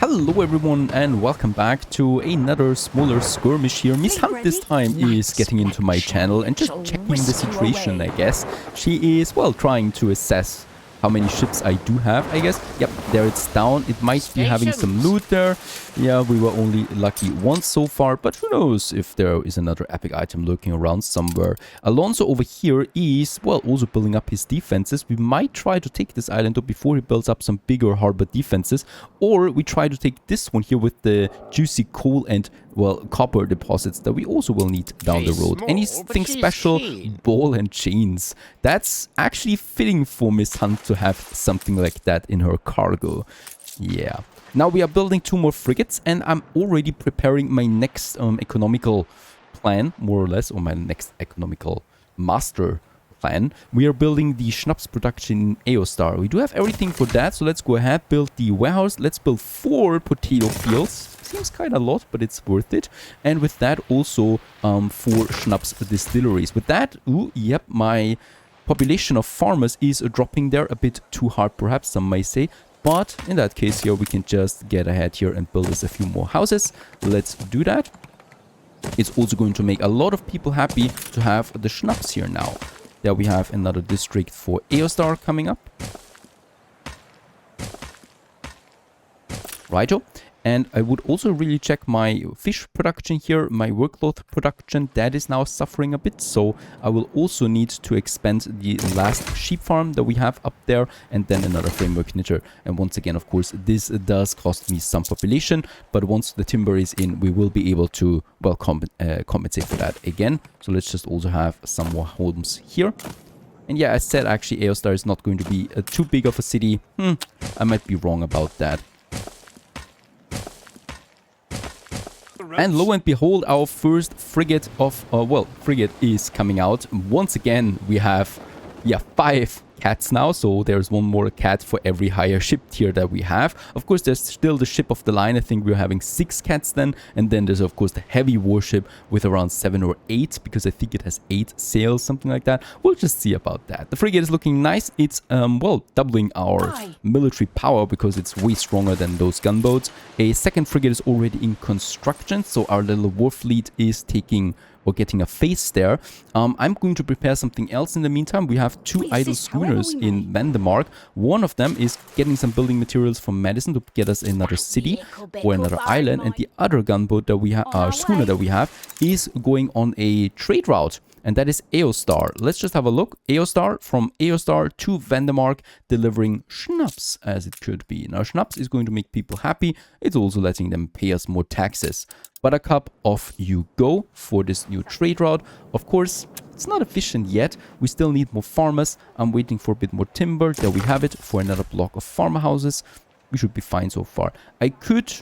Hello everyone and welcome back to another smaller skirmish here. Miss Hunt this time is getting into my channel and just checking the situation, I guess. She is, well, trying to assess how many ships I do have, I guess. Yep, there it's down. It might be having some loot there. Yeah, we were only lucky once so far, but who knows if there is another epic item lurking around somewhere. Alonso over here is, well, also building up his defenses. We might try to take this island up before he builds up some bigger harbor defenses, or we try to take this one here with the juicy coal and, well, copper deposits that we also will need down the road. Anything special? Ball and chains. That's actually fitting for Miss Hunt to have something like that in her cargo. Yeah. Now we are building 2 more frigates, and I'm already preparing my next economical plan, more or less, or my next economical master plan. We are building the schnapps production in Eostar. We do have everything for that, so let's go ahead, build the warehouse. Let's build 4 potato fields. Seems kind of a lot, but it's worth it. And with that also 4 schnapps distilleries. With that, yep, my population of farmers is dropping there a bit too hard, perhaps some may say. But in that case here, we can just get ahead here and build us a few more houses. Let's do that. It's also going to make a lot of people happy to have the schnapps here now. There we have another district for Eostar coming up. Righto. And I would also really check my fish production here, my workload production, that is now suffering a bit. So I will also need to expand the last sheep farm that we have up there, and then another framework knitter. And once again, of course, this does cost me some population, but once the timber is in, we will be able to, well, compensate for that again. So let's just also have some more homes here. And yeah, I said actually Eostar is not going to be too big of a city. I might be wrong about that. And lo and behold, our first frigate of, frigate is coming out. Once again, we have, 5 cats now. So there's 1 more cat for every higher ship tier that we have. Of course, there's still the ship of the line. I think we're having 6 cats then. And then there's, of course, the heavy warship with around 7 or 8, because I think it has 8 sails, something like that. We'll just see about that. The frigate is looking nice. It's, doubling our military power because it's way stronger than those gunboats. A second frigate is already in construction. So our little war fleet is taking, or getting a face there. I'm going to prepare something else in the meantime. We have 2 idle schooners in Vandermark. One of them is getting some building materials from Madison to get us another city or another island. And the other gunboat that we have, schooner that we have, is going on a trade route. And that is Eostar. Let's just have a look. Eostar, from Eostar to Vandermark, delivering schnapps as it could be. Now, schnapps is going to make people happy. It's also letting them pay us more taxes. Buttercup, off you go for this new trade route. Of course, it's not efficient yet. We still need more farmers. I'm waiting for a bit more timber. There we have it for another block of farmer houses. We should be fine so far. I could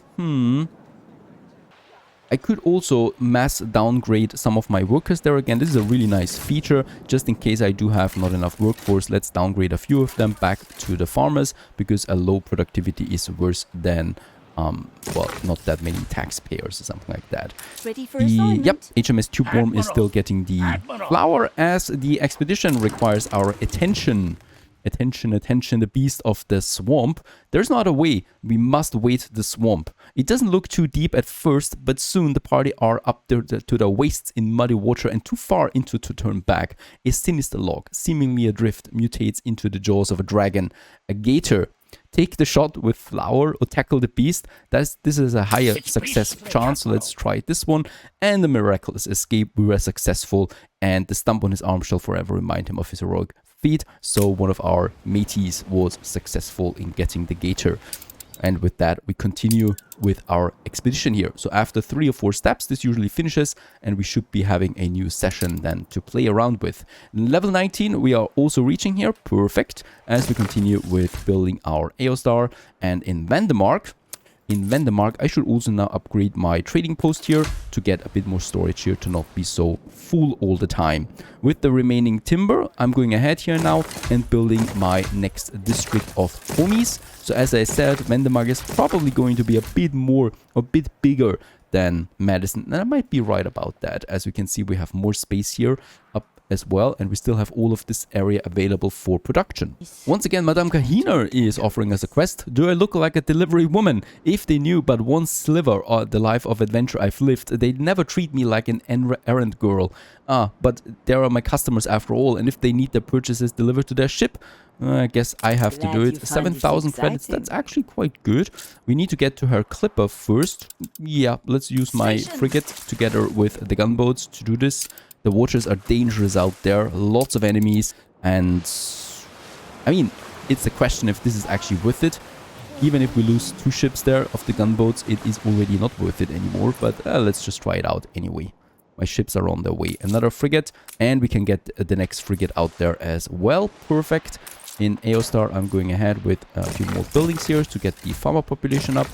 also mass downgrade some of my workers there again. This is a really nice feature. Just in case I do have not enough workforce, let's downgrade a few of them back to the farmers, because a low productivity is worse than, not that many taxpayers or something like that. Ready for assignment? Yep, HMS Tubeworm is still getting the flower, as the expedition requires our attention. Attention, the beast of the swamp. There's not a way. We must wait the swamp. It doesn't look too deep at first, but soon the party are up there to their waists in muddy water and too far into to turn back. A sinister log, seemingly adrift, mutates into the jaws of a dragon. A gator. Take the shot with flower or tackle the beast. This is a higher success chance, so let's try this one. And the miraculous escape, we were successful, and the stump on his arm shall forever remind him of his heroic feat. So one of our mateys was successful in getting the gator. And with that, we continue with our expedition here. So after 3 or 4 steps, this usually finishes, and we should be having a new session then to play around with. Level 19, we are also reaching here. Perfect. As we continue with building our Eostar. And in Vandermark, I should also now upgrade my trading post here to get a bit more storage here to not be so full all the time. With the remaining timber, I'm going ahead here now and building my next district of homies. So as I said, Vandermark is probably going to be a bit bigger than Madison. And I might be right about that. As we can see, we have more space here up as well, and we still have all of this area available for production. Once again, Madame Kahina is offering us a quest. Do I look like a delivery woman? If they knew but one sliver of the life of adventure I've lived, they'd never treat me like an errand girl. But they are my customers after all, and if they need their purchases delivered to their ship, I guess I have to do it. 7,000 credits, that's actually quite good. We need to get to her clipper first. Yeah, let's use my frigate together with the gunboats to do this. The waters are dangerous out there, lots of enemies, and I mean, it's a question if this is actually worth it. Even if we lose 2 ships there of the gunboats, it is already not worth it anymore, but let's just try it out anyway. My ships are on their way. Another frigate, and we can get the next frigate out there as well. Perfect. In Aostar, I'm going ahead with a few more buildings here to get the farmer population up.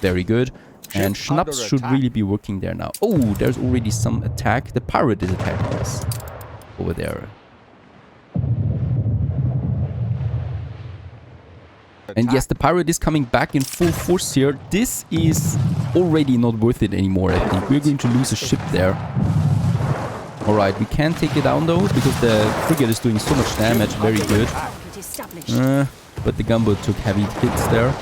Very good. And Schnaps should really be working there now. Oh, there's already some attack. The pirate is attacking us over there. And yes, the pirate is coming back in full force here. This is already not worth it anymore, I think. We're going to lose a ship there. Alright, we can take it down though, because the frigate is doing so much damage. Very good. But the gunboat took heavy hits there.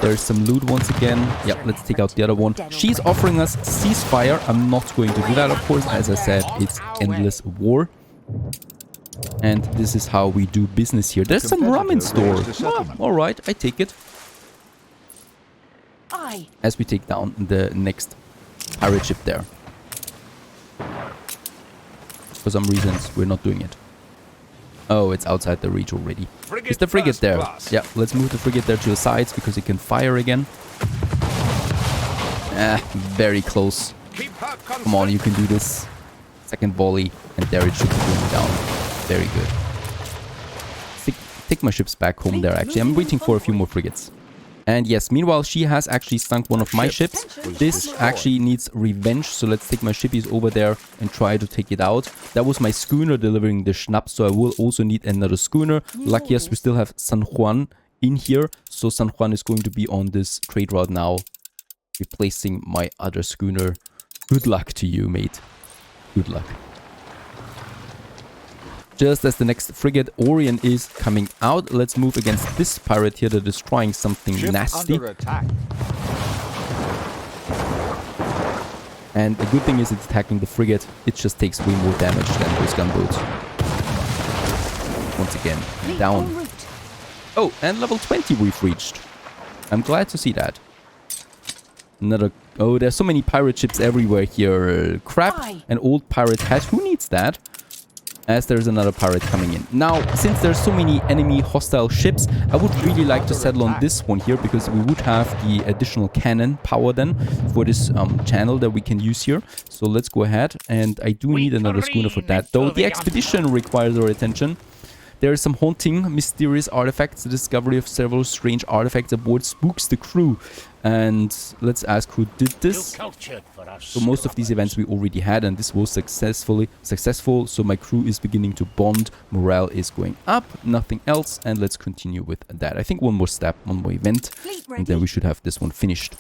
There's some loot once again. Yep, let's take out the other one. She's offering us ceasefire. I'm not going to do that, of course. As I said, it's endless war. And this is how we do business here. There's some rum in store. Alright, I take it. As we take down the next pirate ship there. For some reasons, we're not doing it. Oh, it's outside the reach already. Is the frigate there? Yeah, let's move the frigate there to the sides because it can fire again. Very close. Come on, you can do this. Second volley, and there it should be going down. Very good. Take my ships back home there, actually. I'm waiting for a few more frigates. And yes, meanwhile, she has actually sunk one of my ships. This actually needs revenge, so let's take my shippies over there and try to take it out. That was my schooner delivering the schnapps, so I will also need another schooner. Lucky us, we still have San Juan in here, so San Juan is going to be on this trade route now, replacing my other schooner. Good luck to you, mate. Good luck. Just as the next frigate, Orion, is coming out, let's move against this pirate here that is trying something nasty. And the good thing is it's attacking the frigate. It just takes way more damage than those gunboats. Once again, down. Oh, and level 20 we've reached. I'm glad to see that. Another... Oh, there's so many pirate ships everywhere here. Crap, an old pirate hat. Who needs that? As there's another pirate coming in. Now, since there's so many enemy hostile ships, I would really like to settle on this one here, because we would have the additional cannon power then for this channel that we can use here. So let's go ahead, and I do need another schooner for that, though the expedition requires our attention. There are some haunting, mysterious artifacts. The discovery of several strange artifacts aboard spooks the crew. And let's ask who did this. So most of these events we already had, and this was successful. So my crew is beginning to bond. Morale is going up. Nothing else. And let's continue with that. I think one more step, one more event, and then we should have this one finished.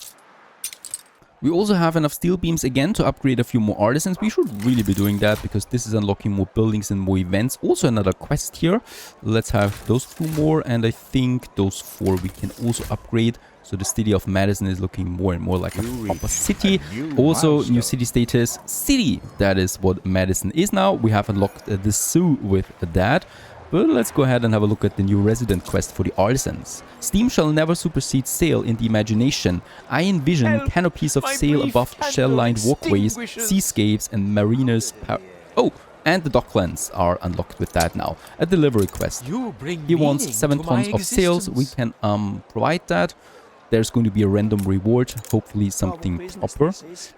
We also have enough steel beams again to upgrade a few more artisans. We should really be doing that because this is unlocking more buildings and more events. Also another quest here. Let's have those 2 more, and I think those 4 we can also upgrade. So the city of Madison is looking more and more like a proper city. Also, new city status, city. That is what Madison is now. We have unlocked the zoo with that. But let's go ahead and have a look at the new resident quest for the artisans. Steam shall never supersede sail in the imagination. I envision canopies of sail above shell-lined walkways, seascapes, and mariners. Oh, and the docklands are unlocked with that now. A delivery quest. He wants 7 tons of sails. We can provide that. There's going to be a random reward, hopefully something proper.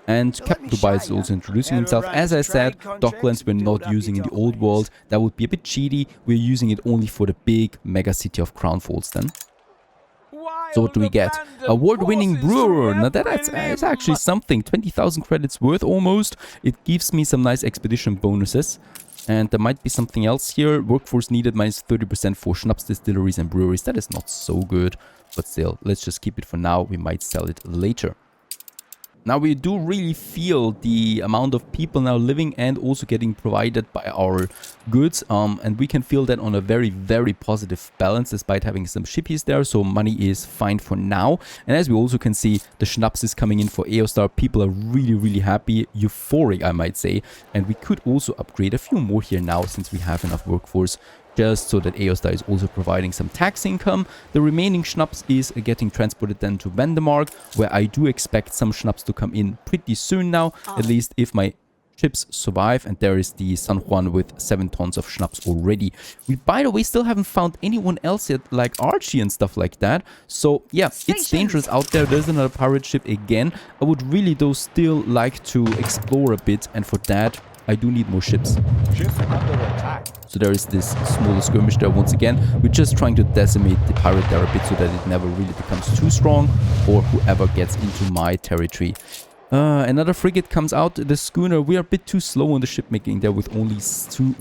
And Captain Dubai is also introducing himself. As I said, docklands we're not using in the old world. That would be a bit cheaty. We're using it only for the big mega city of Crown Falls then. So what do we get? Award-winning brewer. Now that's actually something. 20,000 credits worth almost. It gives me some nice expedition bonuses. And there might be something else here. Workforce needed minus 30% for schnapps distilleries and breweries. That is not so good. But still, let's just keep it for now. We might sell it later. Now we do really feel the amount of people now living and also getting provided by our goods. And we can feel that on a very, very positive balance despite having some shippies there. So money is fine for now. And as we also can see, the schnapps is coming in for Eostar. People are really, really happy, euphoric, I might say. And we could also upgrade a few more here now since we have enough workforce, just so that Eostar is also providing some tax income. The remaining schnapps is getting transported then to Vandemark, where I do expect some schnapps to come in pretty soon now, at least if my ships survive. And there is the San Juan with 7 tons of schnapps already. We, by the way, still haven't found anyone else yet, like Archie and stuff like that. So yeah, it's dangerous out there. There's another pirate ship again. I would really though still like to explore a bit, and for that I do need more ships. Ship under attack. So there is this smaller skirmish there once again. We're just trying to decimate the pirate there a bit so that it never really becomes too strong, or whoever gets into my territory. Another frigate comes out, the schooner. We are a bit too slow on the ship making there with only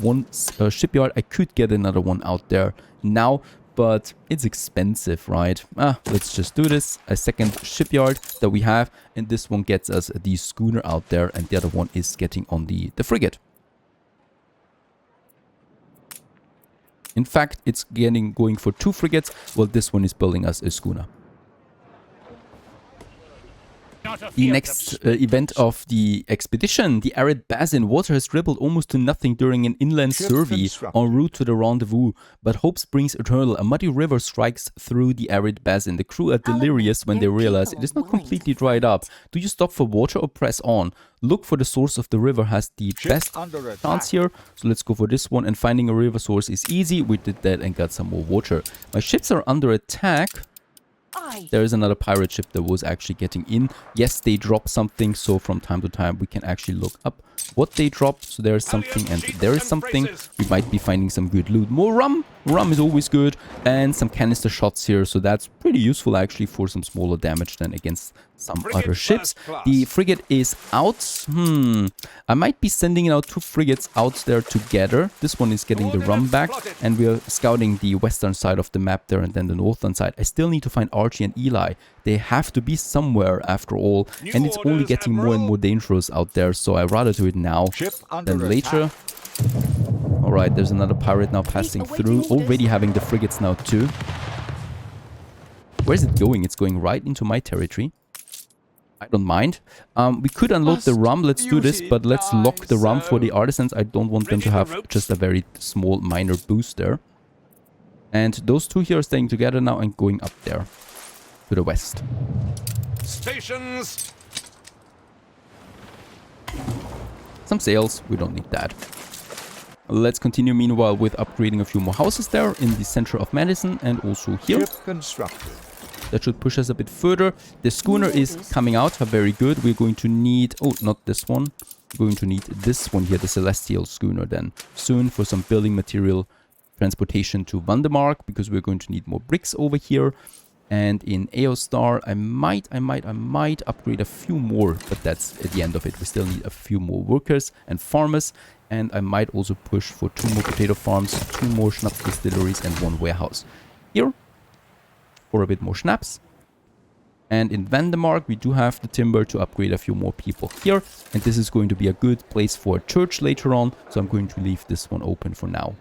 one shipyard. I could get another one out there now, but it's expensive, right? Let's just do this. A second shipyard that we have, and this one gets us the schooner out there, and the other one is getting on the frigate. In fact, it's going for 2 frigates, while this one is building us a schooner. The next event of the expedition, the arid basin. Water has dribbled almost to nothing during an inland survey en route to the rendezvous, but hope springs eternal. A muddy river strikes through the arid basin. The crew are delirious when they realize it is not completely dried up. Do you stop for water or press on? Look for the source of the river has the best chance here. So let's go for this one, and finding a river source is easy. We did that and got some more water. My ships are under attack. There is another pirate ship that was actually getting in. Yes, they drop something, so from time to time we can actually look up what they drop. So there is something and there is something. We might be finding some good loot. More rum. Rum is always good. And some canister shots here. So that's pretty useful actually for some smaller damage than against some other ships. The frigate is out. I might be sending out 2 frigates out there together. This one is getting the rum back. And we are scouting the western side of the map there and then the northern side. I still need to find Archie and Eli. They have to be somewhere after all. And it's only getting more and more dangerous out there. So I'd rather do it now than later. Alright, there's another pirate now passing through. Already having the frigates now too. Where's it going? It's going right into my territory. I don't mind. We could unload the rum. Let's do this, but let's lock the rum for the artisans. I don't want them to have just a very small minor boost there. And those 2 here are staying together now and going up there to the west. Stations. Some sails. We don't need that. Let's continue meanwhile with upgrading a few more houses there in the center of Madison and also here. Ship constructed. That should push us a bit further. The schooner is coming out. Very good. We're going to need... Oh, not this one. We're going to need this one here, the Celestial schooner then. Soon for some building material transportation to Vandemark, because we're going to need more bricks over here. And in Eostar, I might upgrade a few more, but that's at the end of it. We still need a few more workers and farmers. And I might also push for 2 more potato farms, 2 more schnapps distilleries and 1 warehouse. Here, for a bit more schnapps. And in Vandemark, we do have the timber to upgrade a few more people here. And this is going to be a good place for a church later on. So I'm going to leave this one open for now.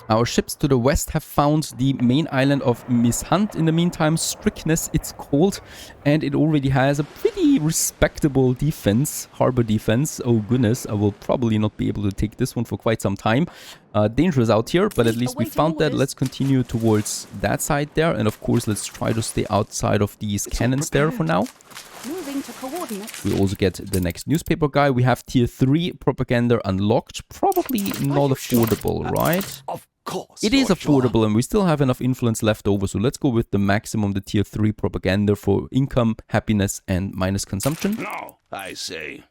Our ships to the west have found the main island of Mishunt. In the meantime, Strictness it's called, and it already has a pretty respectable defense, harbor defense. Oh goodness, I will probably not be able to take this one for quite some time. Dangerous out here, but at least we found that. Let's continue towards that side there, and of course let's try to stay outside of these cannons there for now. Moving to coordinates. We also get the next newspaper guy. We have tier 3 propaganda unlocked. Probably not affordable, right? Of course. It is affordable and we still have enough influence left over. So let's go with the maximum, the tier 3 propaganda for income, happiness and minus consumption. No, I say.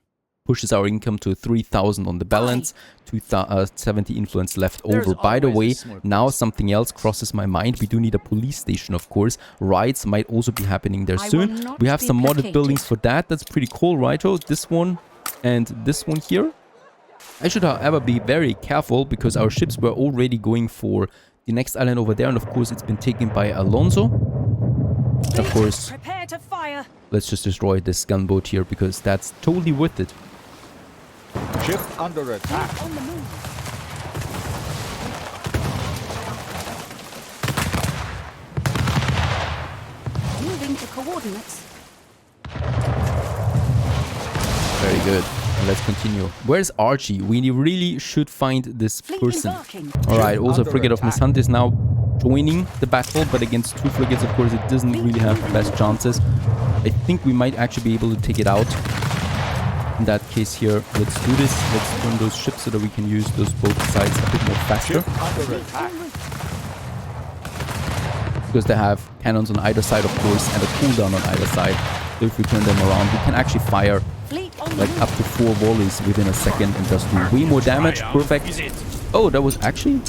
Pushes our income to 3,000 on the balance, 270 influence left over. By the way, now something else crosses my mind. We do need a police station, of course. Riots might also be happening there soon. We have some modded buildings for that. That's pretty cool, righto? This one and this one here. I should, however, be very careful because our ships were already going for the next island over there, and of course it's been taken by Alonso. Of course, Prepare to fire. let's just destroy this gunboat here because that's totally worth it. Ship under attack. On the move. Moving to coordinates. Very good. And let's continue. Where's Archie? We really should find this Fleet person. embarking. Alright, also Under frigate of attack. Miss Hunt is now joining the battle, but against 2 frigates, of course, it doesn't really have the best chances. I think we might actually be able to take it out. In that case here, let's do this. Let's turn those ships so that we can use those both sides a bit more faster. Ship under attack. Because they have cannons on either side, of course, and a cooldown on either side. So if we turn them around, we can actually fire Fleet on the like move. up to 4 volleys within a second and just do way more damage. Perfect. Oh, that was actually...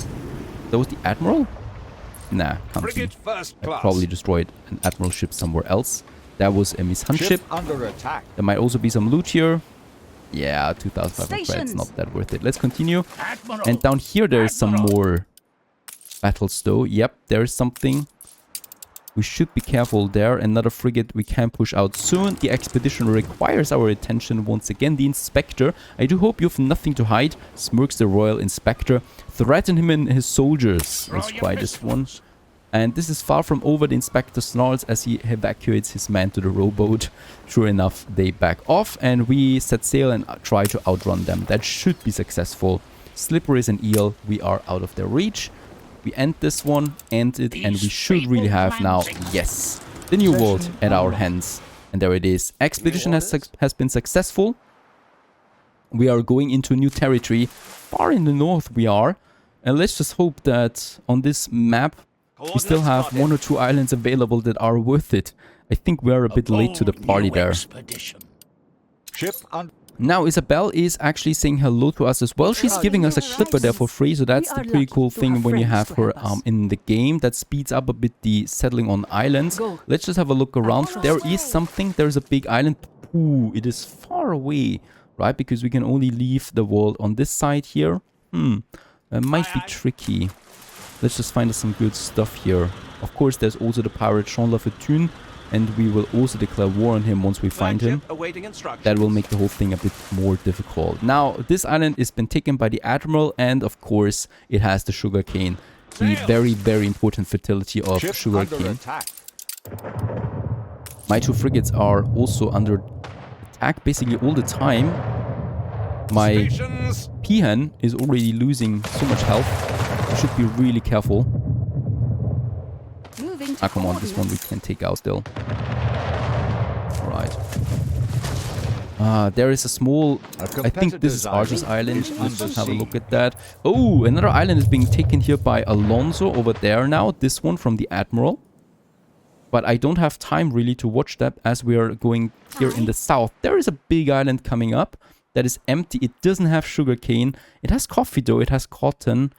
That was the Admiral? Nah, can't be. Frigate first I class. probably destroyed an Admiral ship somewhere else. That was a Miss Hunt ship. Ship under attack. There might also be some loot here. Yeah, 2,500 credits, Stations. not that worth it. Let's continue. And down here there is some more battles though. Yep, there is something. We should be careful there. Another frigate we can push out soon. The expedition requires our attention once again. The Inspector. I do hope you have nothing to hide. Smirks the Royal Inspector. Threaten him and his soldiers. Let's try this one. And this is far from over. The Inspector snarls as he evacuates his men to the rowboat. Sure enough, they back off and we set sail and try to outrun them. That should be successful. Slippery as an eel. We are out of their reach. We end this one, end it, and we should really have now, yes, the new world at our hands. And there it is. Expedition has been successful. We are going into new territory. Far in the north we are. And let's just hope that on this map we still have 1 or 2 islands available that are worth it. I think we're a bit late to the party there. Ship under Now Isabel is actually saying hello to us as well. She's giving us a clipper there for free, so that's the pretty cool thing when you have her in the game. That speeds up a bit the settling on islands. Let's just have a look around. There is something. There's a big island. Ooh, it is far away, right? Because we can only leave the world on this side here. That might be tricky. Let's just find us some good stuff here. Of course, there's also the pirate Jean Lafortune. And we will also declare war on him once we find him. That will make the whole thing a bit more difficult. Now, this island has been taken by the Admiral, and of course, it has the sugarcane. The very, very important fertility of sugarcane. My 2 frigates are also under attack basically all the time. My peahen is already losing so much health. I should be really careful. Ah, come on, this one we can take out still. Alright. There is a small... I think this is Archer's Island. Let's just have a look at that. Oh, another island is being taken here by Alonso over there now. This one from the Admiral. But I don't have time really to watch that as we are going here in the south. There is a big island coming up that is empty. It doesn't have sugarcane. It has coffee though. It has cotton.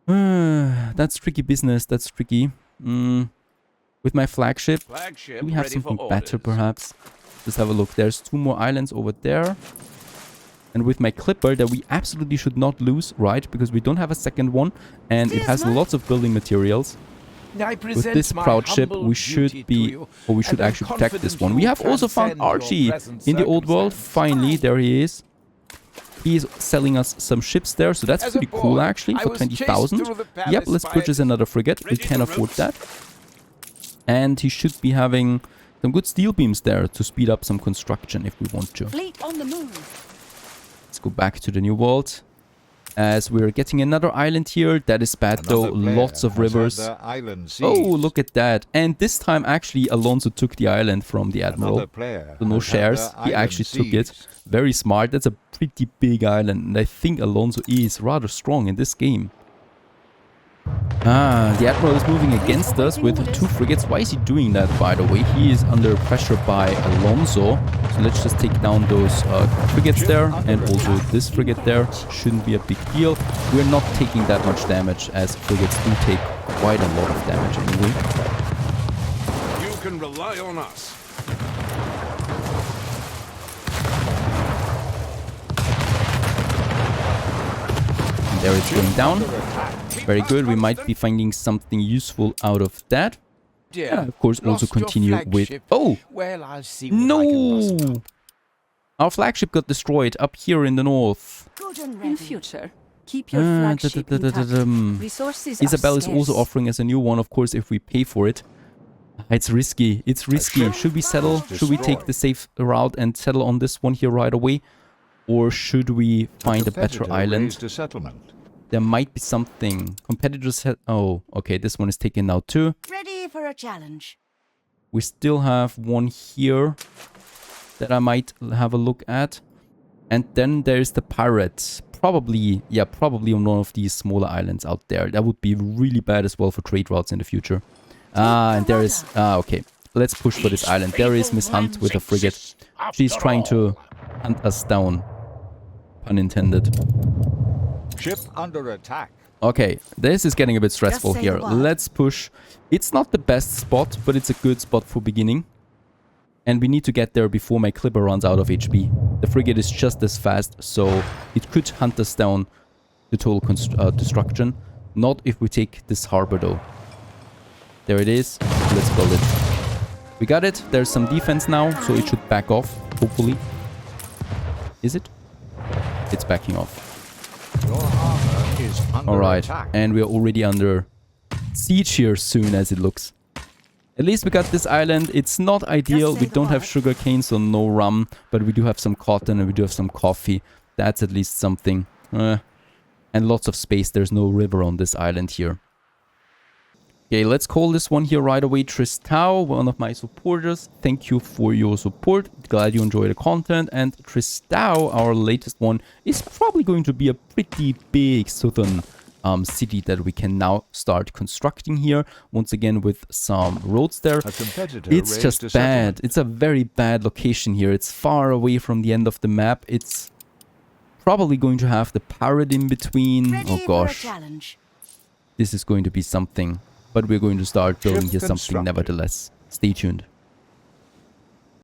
That's tricky business. That's tricky. With my flagship, do we have something better perhaps? Let's have a look. There's 2 more islands over there. And with my clipper that we absolutely should not lose, right? Because we don't have a second one. And it has lots of building materials. With this proud ship, we should be, or we should actually protect this one. We have also found Archie in the old world. Finally, there he is. He is selling us some ships there, so that's pretty cool actually, for 20,000. Yep, let's purchase another frigate. We can afford that. And he should be having some good steel beams there to speed up some construction if we want to. Fleet on the move. Let's go back to the new world. As we're getting another island here. That is bad though, lots of rivers. Oh, look at that. And this time actually Alonso took the island from the Admiral. So no shares, he actually took it. Very smart. That's a pretty big island. And I think Alonso is rather strong in this game. The Admiral is moving against us with 2 frigates. Why is he doing that, by the way? He is under pressure by Alonso. So let's just take down those frigates there. And also this frigate there. Shouldn't be a big deal. We're not taking that much damage, as frigates do take quite a lot of damage anyway. You can rely on us. There it's going down. Very good. We might be finding something useful out of that. Yeah, of course, also continue with... Oh! Well, I'll see what I can muster No! up. Our flagship got destroyed up here in the north. Good and ready. In future, keep your flagship intact. Resources Isabel are is also scarce. offering us a new one, of course, if we pay for it. It's risky. It's risky. Should we settle? Should we take the safe route and settle on this one here right away? Or should we find a better island? Raised a settlement. There might be something. Competitors had... Oh, okay, this one is taken now too. Ready for a challenge. We still have one here that I might have a look at. And then there's the pirates. Probably, yeah, probably on one of these smaller islands out there. That would be really bad as well for trade routes in the future. Ah, and there is... Ah, okay. Let's push for this island. There is Miss Hunt with a frigate. She's trying to hunt us down. Pun intended. Ship under attack. Okay, this is getting a bit stressful Just say here. the word. Let's push. It's not the best spot, but it's a good spot for beginning. And we need to get there before my clipper runs out of HP. The frigate is just as fast, so it could hunt us down to total destruction. Not if we take this harbor though. There it is. Let's build it. We got it. There's some defense now, so it should back off, hopefully. Is it? It's backing off. Your armor is under Alright, attack. and we're already under siege here soon as it looks. At least we got this island. It's not ideal. say We the don't have word. sugar cane, so no rum. But we do have some cotton and we do have some coffee. That's at least something. And lots of space. There's no river on this island here. Okay, let's call this one here right away Tristao, one of my supporters. Thank you for your support. Glad you enjoy the content. And Tristao, our latest one, is probably going to be a pretty big southern city that we can now start constructing here. Once again with some roads there. A competitor It's raised just a bad. settlement. It's a very bad location here. It's far away from the end of the map. It's probably going to have the pirate in between. Ready Oh for a gosh. challenge. This is going to be something. But we're going to start building Ship here something constructed. nevertheless. Stay tuned.